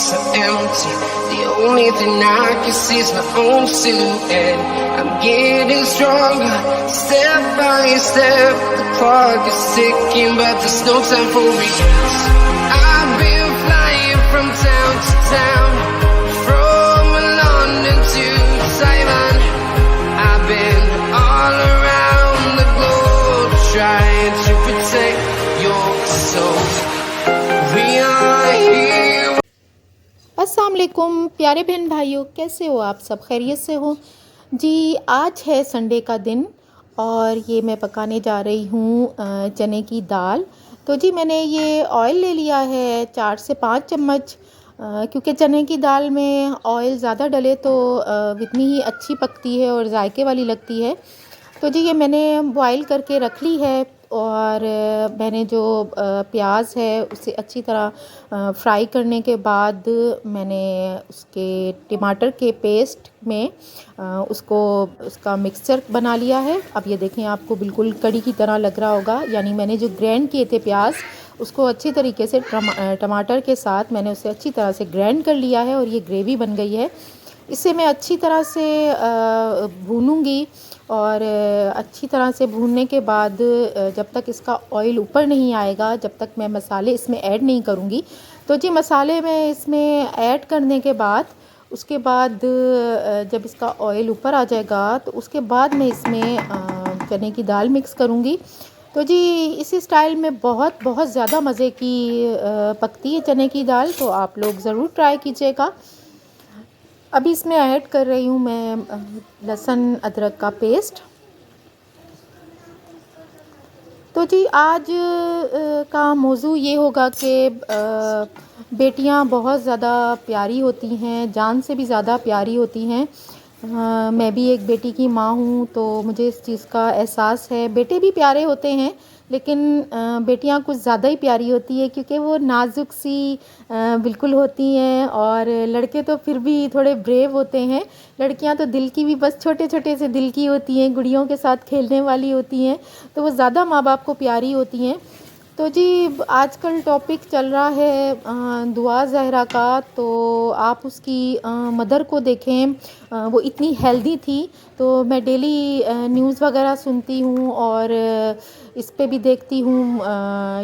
so empty. The only thing I can see is my own silhouette. I'm getting stronger, step by step. The clock is ticking, but there's no time for regrets. I've been flying from town to town, from London to Taiwan. I've been all around the globe trying to protect your soul. We are here. अस्सलाम वालेकुम प्यारे बहन भाइयों, कैसे हो आप सब? खैरियत से हो जी। आज है संडे का दिन और ये मैं पकाने जा रही हूँ चने की दाल। तो जी मैंने ये ऑयल ले लिया है 4 से 5 चम्मच, क्योंकि चने की दाल में ऑयल ज़्यादा डले तो इतनी ही अच्छी पकती है और जायके वाली लगती है। तो जी ये मैंने बॉईल करके रख ली है और मैंने जो प्याज है उसे अच्छी तरह फ्राई करने के बाद मैंने उसके टमाटर के पेस्ट में उसका मिक्सचर बना लिया है। अब ये देखें, आपको बिल्कुल कड़ी की तरह लग रहा होगा, यानी मैंने जो ग्राइंड किए थे प्याज उसको अच्छी तरीके से टमाटर के साथ मैंने उसे अच्छी तरह से ग्राइंड कर लिया है और ये ग्रेवी बन गई है। इसे मैं अच्छी तरह से भूनूंगी और अच्छी तरह से भूनने के बाद जब तक इसका ऑयल ऊपर नहीं आएगा, जब तक मैं मसाले इसमें ऐड नहीं करूँगी। तो जी मसाले मैं इसमें ऐड करने के बाद उसके बाद जब इसका ऑयल ऊपर आ जाएगा तो उसके बाद मैं इसमें चने की दाल मिक्स करूँगी। तो जी इसी स्टाइल में बहुत बहुत ज़्यादा मज़े की पकती है चने की दाल, तो आप लोग ज़रूर ट्राई कीजिएगा। अभी इसमें ऐड कर रही हूँ मैं लहसुन अदरक का पेस्ट। तो जी आज का मौजू ये होगा कि बेटियाँ बहुत ज़्यादा प्यारी होती हैं, जान से भी ज़्यादा प्यारी होती हैं। मैं भी एक बेटी की माँ हूँ तो मुझे इस चीज़ का एहसास है। बेटे भी प्यारे होते हैं लेकिन बेटियां कुछ ज़्यादा ही प्यारी होती है क्योंकि वो नाजुक सी बिल्कुल होती हैं, और लड़के तो फिर भी थोड़े ब्रेव होते हैं। लड़कियां तो दिल की भी बस छोटे छोटे से दिल की होती हैं, गुड़ियों के साथ खेलने वाली होती हैं, तो वो ज़्यादा माँ बाप को प्यारी होती हैं। तो जी आजकल टॉपिक चल रहा है दुआ ज़हरा का, तो आप उसकी मदर को देखें, वो इतनी हेल्दी थी। तो मैं डेली न्यूज़ वगैरह सुनती हूँ और इस पे भी देखती हूँ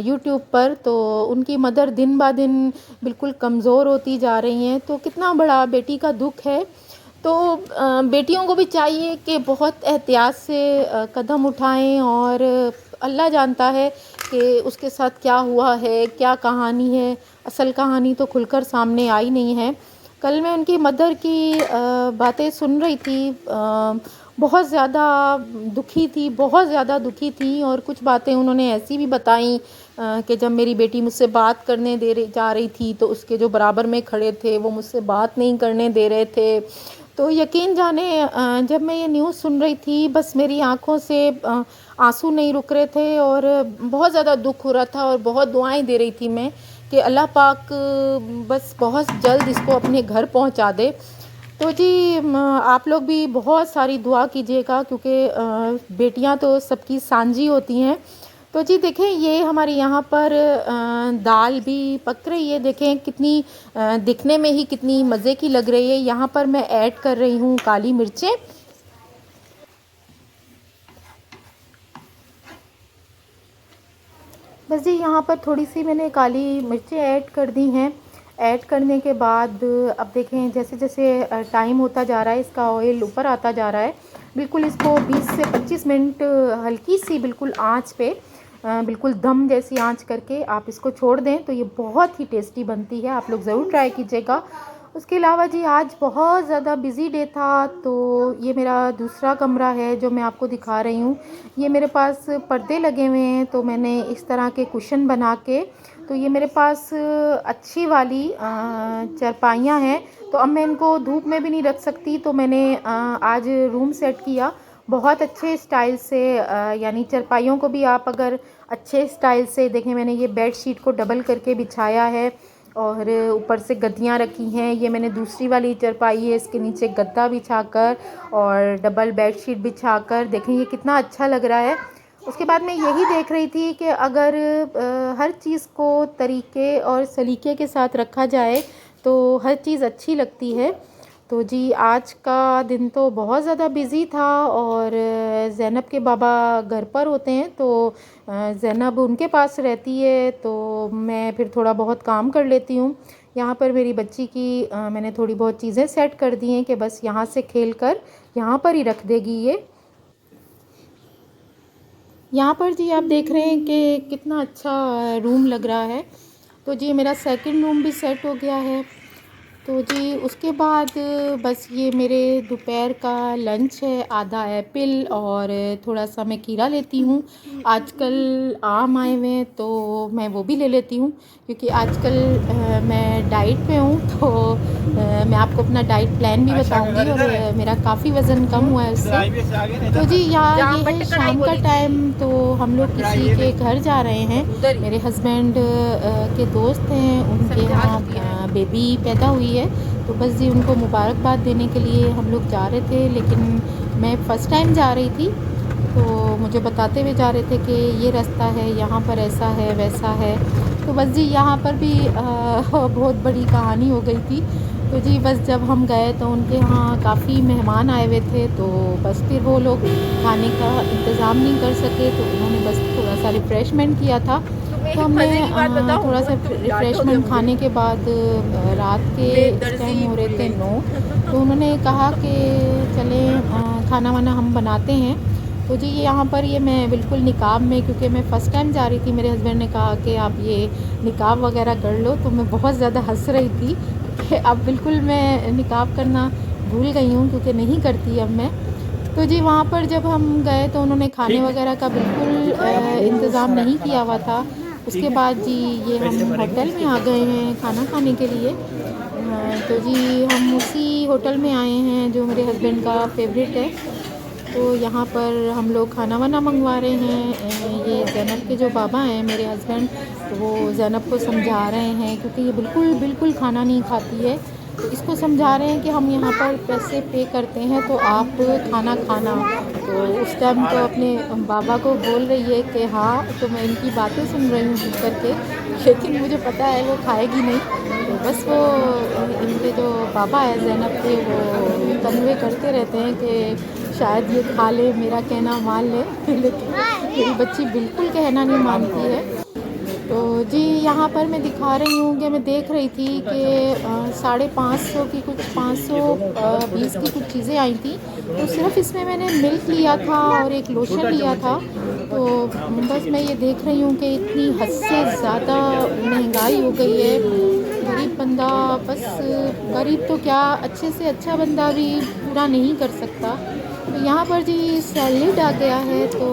यूट्यूब पर, तो उनकी मदर दिन बा दिन बिल्कुल कमज़ोर होती जा रही हैं। तो कितना बड़ा बेटी का दुख है। तो बेटियों को भी चाहिए कि बहुत एहतियात से कदम उठाएं, और अल्लाह जानता है कि उसके साथ क्या हुआ है, क्या कहानी है। असल कहानी तो खुलकर सामने आई नहीं है। कल मैं उनकी मदर की बातें सुन रही थी, बहुत ज़्यादा दुखी थी, बहुत ज़्यादा दुखी थी। और कुछ बातें उन्होंने ऐसी भी बताई कि जब मेरी बेटी मुझसे बात करने जा रही थी तो उसके जो बराबर में खड़े थे वो मुझसे बात नहीं करने दे रहे थे। तो यकीन जाने जब मैं ये न्यूज़ सुन रही थी बस मेरी आँखों से आंसू नहीं रुक रहे थे और बहुत ज़्यादा दुख हो रहा था और बहुत दुआएं दे रही थी मैं कि अल्लाह पाक बस बहुत जल्द इसको अपने घर पहुंचा दे। तो जी आप लोग भी बहुत सारी दुआ कीजिएगा क्योंकि बेटियां तो सबकी सांझी होती हैं। तो जी देखें, ये हमारे यहाँ पर दाल भी पक रही है। देखें कितनी दिखने में ही कितनी मज़े की लग रही है। यहाँ पर मैं ऐड कर रही हूँ काली मिर्चें। बस जी यहाँ पर थोड़ी सी मैंने काली मिर्चें ऐड कर दी हैं। ऐड करने के बाद अब देखें जैसे जैसे टाइम होता जा रहा है, इसका ऑयल ऊपर आता जा रहा है। बिल्कुल इसको 20 से 25 मिनट हल्की सी बिल्कुल आंच पे, बिल्कुल दम जैसी आंच करके आप इसको छोड़ दें तो ये बहुत ही टेस्टी बनती है। आप लोग ज़रूर ट्राई कीजिएगा। उसके अलावा जी आज बहुत ज़्यादा बिज़ी डे था, तो ये मेरा दूसरा कमरा है जो मैं आपको दिखा रही हूँ। ये मेरे पास पर्दे लगे हुए हैं, तो मैंने इस तरह के कुशन बना के, तो ये मेरे पास अच्छी वाली चारपाइयाँ हैं। तो अब मैं इनको धूप में भी नहीं रख सकती, तो मैंने आज रूम सेट किया बहुत अच्छे स्टाइल से। यानी चारपाइयों को भी आप अगर अच्छे स्टाइल से देखें, मैंने ये बेड शीट को डबल करके बिछाया है और ऊपर से गद्दियाँ रखी हैं। ये मैंने दूसरी वाली चारपाई है, इसके नीचे गद्दा बिछाकर और डबल बेड शीट बिछाकर, देखें ये कितना अच्छा लग रहा है। उसके बाद मैं यही देख रही थी कि अगर हर चीज़ को तरीके और सलीके के साथ रखा जाए तो हर चीज़ अच्छी लगती है। तो जी आज का दिन तो बहुत ज़्यादा बिज़ी था और ज़ैनब के बाबा घर पर होते हैं, तो ज़ैनब उनके पास रहती है, तो मैं फिर थोड़ा बहुत काम कर लेती हूँ। यहाँ पर मेरी बच्ची की मैंने थोड़ी बहुत चीज़ें सेट कर दी हैं कि बस यहाँ से खेल कर यहाँ पर ही रख देगी ये। यहाँ पर जी आप देख रहे हैं कि कितना अच्छा रूम लग रहा है। तो जी मेरा सेकंड रूम भी सेट हो गया है। तो जी उसके बाद बस ये मेरे दोपहर का लंच है, आधा एप्पल और थोड़ा सा मैं खीरा लेती हूँ। आजकल आम आए हुए हैं तो मैं वो भी ले लेती हूँ, क्योंकि आजकल मैं डाइट पे हूँ, तो मैं आपको अपना डाइट प्लान भी बताऊँगी और मेरा काफ़ी वज़न कम हुआ है उससे। तो जी यहाँ ये है शाम का टाइम, तो हम लोग किसी के घर जा रहे हैं। मेरे हस्बैंड के दोस्त हैं, उनके यहाँ बेबी पैदा हुई है, तो बस जी उनको मुबारकबाद देने के लिए हम लोग जा रहे थे। लेकिन मैं फ़र्स्ट टाइम जा रही थी, तो मुझे बताते हुए जा रहे थे कि ये रास्ता है, यहाँ पर ऐसा है वैसा है। तो बस जी यहाँ पर भी बहुत बड़ी कहानी हो गई थी। तो जी बस जब हम गए तो उनके यहाँ काफ़ी मेहमान आए हुए थे, तो बस फिर वो लोग खाने का इंतज़ाम नहीं कर सके, तो उन्होंने बस थोड़ा सा रिफ़्रेशमेंट किया था। तो हमने थोड़ा सा रिफ़्रेशमेंट खाने के बाद रात के इस टाइम हो रहे थे 9, तो उन्होंने कहा कि चलें खाना वाना हम बनाते हैं। तो जी यहाँ पर ये मैं बिल्कुल निकाब में, क्योंकि मैं फ़र्स्ट टाइम जा रही थी, मेरे हस्बैंड ने कहा कि आप ये निकाब वगैरह कर लो, तो मैं बहुत ज़्यादा हंस रही थी कि अब बिल्कुल मैं निकाब करना भूल गई हूँ, क्योंकि नहीं करती अब मैं। तो जी वहाँ पर जब हम गए तो उन्होंने खाने वगैरह का बिल्कुल इंतज़ाम नहीं किया हुआ था। उसके बाद जी ये हम होटल में आ गए हैं खाना खाने के लिए। तो जी हम उसी होटल में आए हैं जो मेरे हस्बैंड का फेवरेट है। तो यहाँ पर हम लोग खाना वाना मंगवा रहे हैं। ये ज़ैनब के जो बाबा हैं मेरे हस्बैंड, तो वो ज़ैनब को समझा रहे हैं, क्योंकि ये बिल्कुल खाना नहीं खाती है। तो इसको समझा रहे हैं कि हम यहाँ पर पैसे पे करते हैं, तो आप खाना खाना। तो उस टाइम तो अपने बाबा को बोल रही है कि हाँ, तो मैं इनकी बातें सुन रही हूँ चुप करके, लेकिन मुझे पता है वो खाएगी नहीं। तो बस वो इनके जो बाबा है ज़ैनब के, वो तनवे करते रहते हैं कि शायद ये खा ले, मेरा कहना मान ले, लेकिन मेरी बच्ची बिल्कुल कहना नहीं मानती है। तो जी यहाँ पर मैं दिखा रही हूँ कि मैं देख रही थी कि 550 की कुछ 520 की कुछ चीज़ें आई थी। तो सिर्फ इसमें मैंने मिल्क लिया था और एक लोशन लिया था। तो बस मैं ये देख रही हूँ कि इतनी हद से ज़्यादा महंगाई हो गई है। गरीब बंदा, बस गरीब तो क्या, अच्छे से अच्छा बंदा भी पूरा नहीं कर सकता। तो यहाँ पर जी सैलेड आ गया है, तो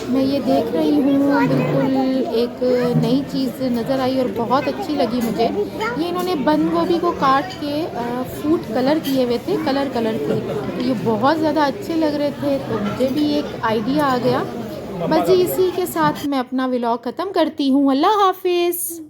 मैं ये देख रही हूँ, बिल्कुल एक नई चीज़ नज़र आई और बहुत अच्छी लगी मुझे। ये इन्होंने बंद गोभी को काट के फूड कलर किए हुए थे, कलर के, तो ये बहुत ज़्यादा अच्छे लग रहे थे। तो मुझे भी एक आइडिया आ गया। बस जी इसी के साथ मैं अपना व्लॉग ख़त्म करती हूँ। अल्लाह हाफिज़।